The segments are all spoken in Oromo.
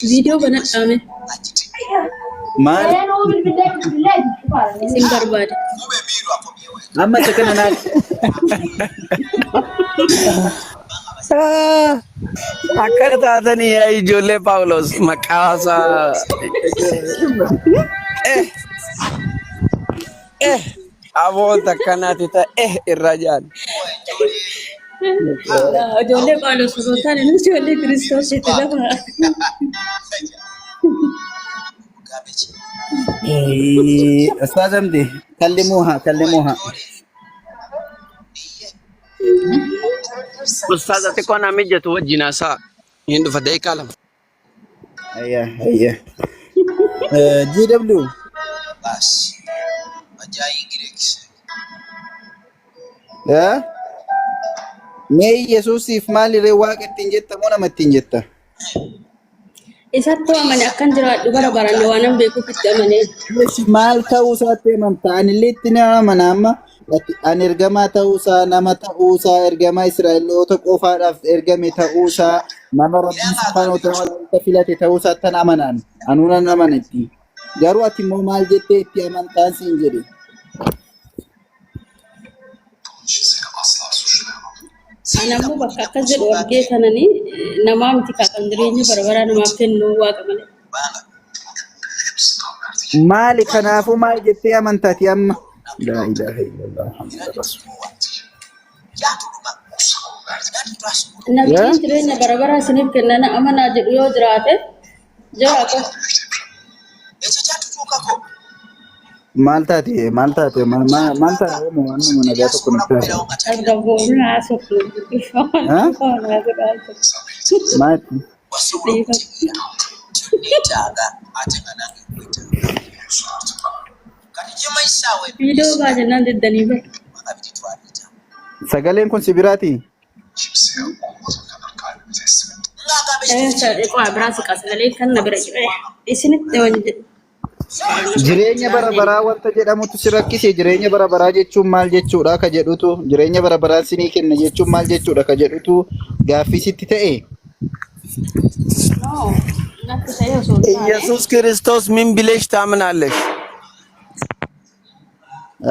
فيديو بنات آمن maal isin barbaada. amma isa kana naa akkana taatanii yaa ijoollee Paawulos maqaasaa aboota akkanaati ta'e irra jaan. Ijoollee Phaawulos osoo hin taane nuti ijoollee Kiristoos itti lafa. استاذمدي كلموها Ustaaza xiqqoo na mijjatu wajjin haasaa hin dhufa daqiiqaa lama. هيا جي دبليو بس وجاي جريكس يا مي يسوسي في مالي رواق التنجتة مونا ما التنجتة Isattuu amane akkan jiraadhu bara baranne waan an beekuuf itti amane. maal ta'uusaa amantaa ani illee ni amana amma ani ergamaa ta'uusaa nama ta'uusaa ergamaa Israa'eloota qofaadhaaf ergame ta'uusaa nama Rabbiin subhaanahu wa ta'aala filate ta'uusaa tan amanaan anuunan amanetti garuu ati immoo maal jettee itti amantaan siin jedhe Anammoo bakka akkas jedhu argee kananii namaa miti kan jireenya bara baraa namaaf kennu waaqa malee. maali kanaafuu maal jettee amantaati amma laa ilaaha illallah muhammad rasuulullah Namichi jireenya bara baraa isiniif kennan amanaa jedhu yoo jiraate jira ko. maal taate maal taate mo wanni mo nagaa tokko nutti Argaboonni haasofnu. maati Viidiyoo baay'inaan deddanii bara. sagaleen kun si biraati Biraa si qasalee kan na bira jira. Isinitti waan jedhu. jireenya bara baraa wanta jedhamutu si rakkise jireenya bara baraa jechuun maal jechuudha ka jedhutu jireenya bara baraa sinii kenna jechuun maal jechuudha ka jedhutu gaaffii sitti ta'e No, natti ta'e osoo hin taane. ኢየሱስ ክርስቶስ ምን ብለሽ ታምናለሽ?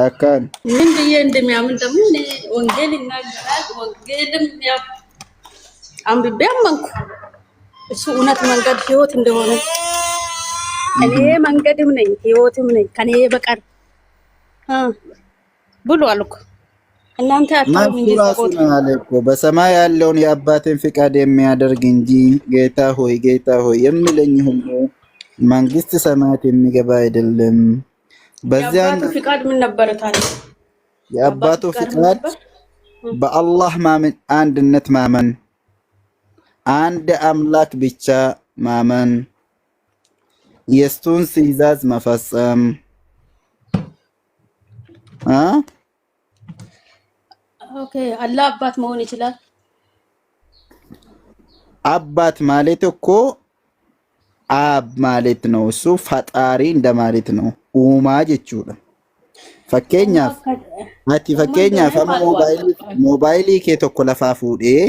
akkaan ምን ብዬ እንደሚያምን ደግሞ እኔ ወንጌል ይናገራል። ወንጌልም ያው አንብቤ አመንኩ። እሱ እውነት መንገድ ህይወት እንደሆነ እኔ መንገድም ነኝ ህይወትም ነኝ ከኔ በቀር ብሏል እኮ እናንተ አታውቁም እንጂ ማፍራሱ ሰቦት ነው አለ እኮ በሰማይ ያለውን የአባቴን ፍቃድ የሚያደርግ እንጂ ጌታ ሆይ የሚለኝ ሁሉ መንግስት ሰማያት የሚገባ አይደለም። በዚያን የአባቱ ፍቃድ ምን ነበር ታዲያ? የአባቱ ፍቃድ ምን ፍቃድ ነበር? በአላህ ማመን፣ አንድነት ማመን፣ አንድ አምላክ ብቻ ማመን፣ የእሱን ትእዛዝ መፈጸም ኦኬ አላህ አባት መሆን ይችላል። አባት ማለት እኮ አብ ማለት ነው። እሱ ፈጣሪ እንደማለት ነው። ኡማ jechuudha. Fakkeenyaaf ati fakkeenyaaf amma moobaayilii kee tokko lafaa fuudhee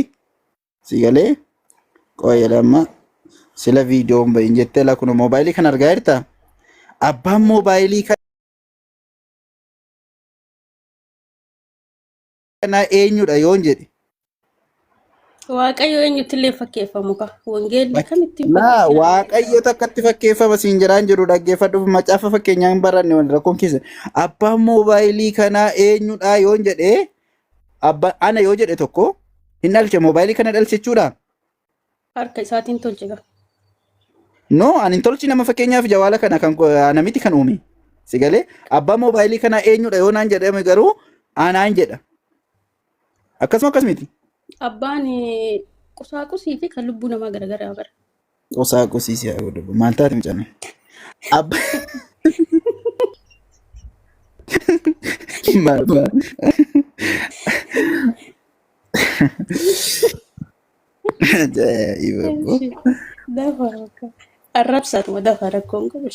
si galee qoya lama sila viidiyoon bahin jettee la kun moobaayilii kan argaa jirta. Abbaan moobaayilii kana eenyudha yoon jedhe waaqayyo eenyutti illee fakkeeffamu ka wangeelli kamitti Naa waaqayyo takkatti fakkeeffama siin jiraan jiru dhaggeeffadhuuf macaafa fakkeenyaa hin baranne wal rakkoon keessa abbaan moobaayilii kanaa eenyudha yoon jedhe abba ana yoo jedhe tokko hin dhalche moobaayilii kana dhalche jechuudha. harka isaatiin tolchega. No ani hin tolchi nama fakkeenyaaf jawaala kana kan namitti kan uume si galee abbaan moobaayilii kanaa eenyudha yoo naan jedhame garuu anaan jedha akkasuma akkasumiti. Abbaan ቁሳቁስii fi kan lubbuu namaa garagaraa bara. ቁሳቁስii si'a godhu maal taate micane abba Marba. Ajaiba po. Arrabsatuma dafa rakkoon qabu.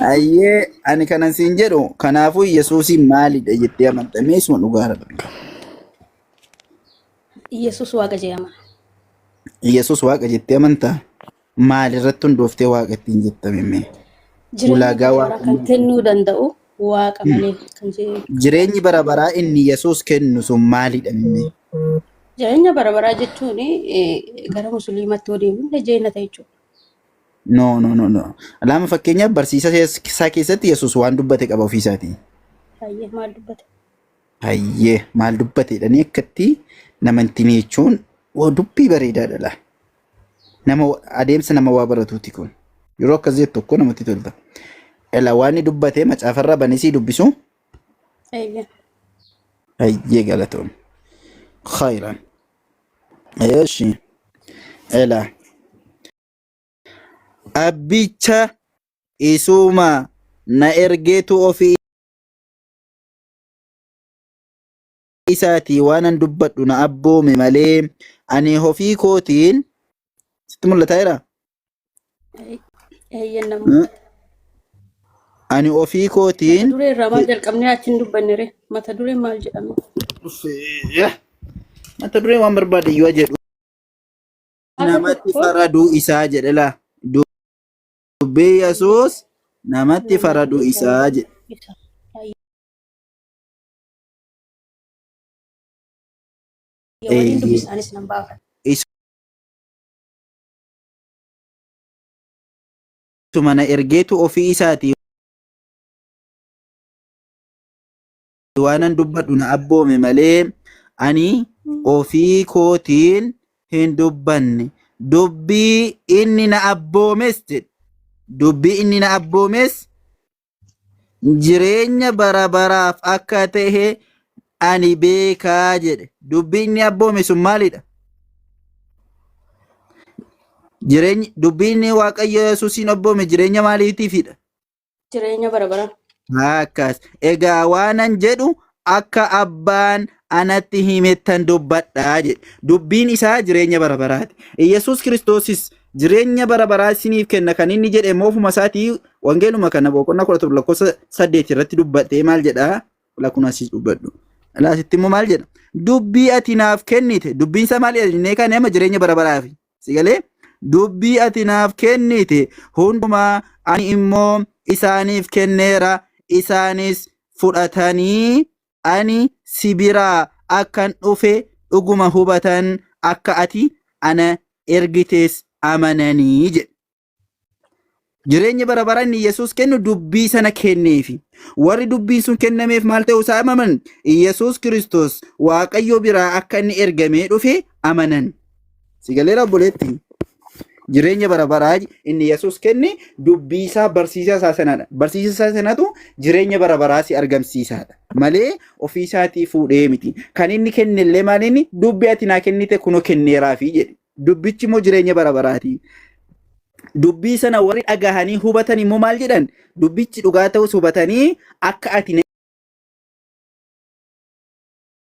Ayyee ani kanan siin jedhu kanaafuu Yesuusiin maalidha jettee amanta meesuma dhugaadha. Yesuus waaqa jedhama. Yesuus waaqa jettee amantaa? maalirratti hundooftee waaqa ittiin jettame ulaagaa Jireenya kan kennuu danda'u waaqa malee kan jedhu. jireenyi bara baraa inni Yesuus kennu sun maalidha mimmi? Jireenya bara baraa jechuun gara musliimatti yoo deemne jeenata jechuudha. No. Lama fakkeenyaaf barsiisa isaa keessatti Yesuus waan dubbate qaba ofiisaatii. Hayyee maal dubbate? Hayyee maal dubbateedhanii akkatti namantiin jechuun dubbii bareedaadha laa. Nama adeemsa nama waa baratuuti kun. Yeroo akkas jettu tokko namatti tolta. Ela waan dubbatee macaafarraa banisii dubbisu. Hayyee galatoon. Khayran. Eeshi. Ela. Abbicha isuma na ergeetu ofii isaatii waanan dubbadhu na abboome malee ani ofii kootiin sitti mul'ataa jira? Ani ofii kootiin duree irraa maal jalqabnee achiin dubbanne mata duree maal jedhama? Mata duree waan barbaade yoo jedhu namatti faraduu isaa jedhe laa. Dubbii Yesuus namatti faraduu isaa jedhe. Isuma na ergeetu ofii isaatii waanan dubbadhu na abboome malee ani ofii kootiin hin dubbanne. Dubbii inni na abboomes jedhe. Dubbii inni na abboomes jireenya bara baraaf akka ta'e ani beekaa jedhe. Dubbii inni abboome sun maalidha? Dubbii inni Waaqayyo Yesuusiin abboome jireenya maaliitiifidha? Jireenya bara baraa. Akkas. Egaa waanan jedhu akka abbaan anatti himettan dubbadhaa jedhe. Dubbiin isaa jireenya bara baraati. Yesuus Kiristoosis jireenya bara baraa isiniif kenna kan inni jedhe moofuma isaatii wangeeluma kana boqonnaa 11:8 irratti dubbatee maal jedhaa? Lakkun asiis dubbadhu. Laasitti immoo maal jedha? Dubbii ati naaf kennite. Dubbiin isaa maali? Inni kan nama jireenya bara baraafi. Sigalee dubbii ati naaf kennite hundumaa ani immoo isaaniif kenneera. Isaanis fudhatanii ani si biraa akkan dhufe dhuguma hubatan akka ati ana ergites amananii jedhe. Jireenya bara baraa inni Yesuus kennu dubbii sana kenneefi. Warri dubbiin sun kennameef maal ta'uu isaa amanan? Yesuus Kiristoos Waaqayyo biraa akka inni ergamee dhufe amanan. Sigaleera obboleetti. Jireenya bara baraa inni Yesuus kenne dubbii isaa barsiisa isaa sanadha. Barsiisa isaa sanatu jireenya bara baraa si argamsiisaadha. Malee ofii isaatii fuudhee miti. Kan inni kennellee maalinni dubbii ati naa kennite kunoo kenneeraafi jedhe. Dubbichi immoo jireenya bara baraati. Dubbii sana warri dhagahanii hubatan immoo maal jedhan? Dubbichi dhugaa ta'us hubatanii akka ati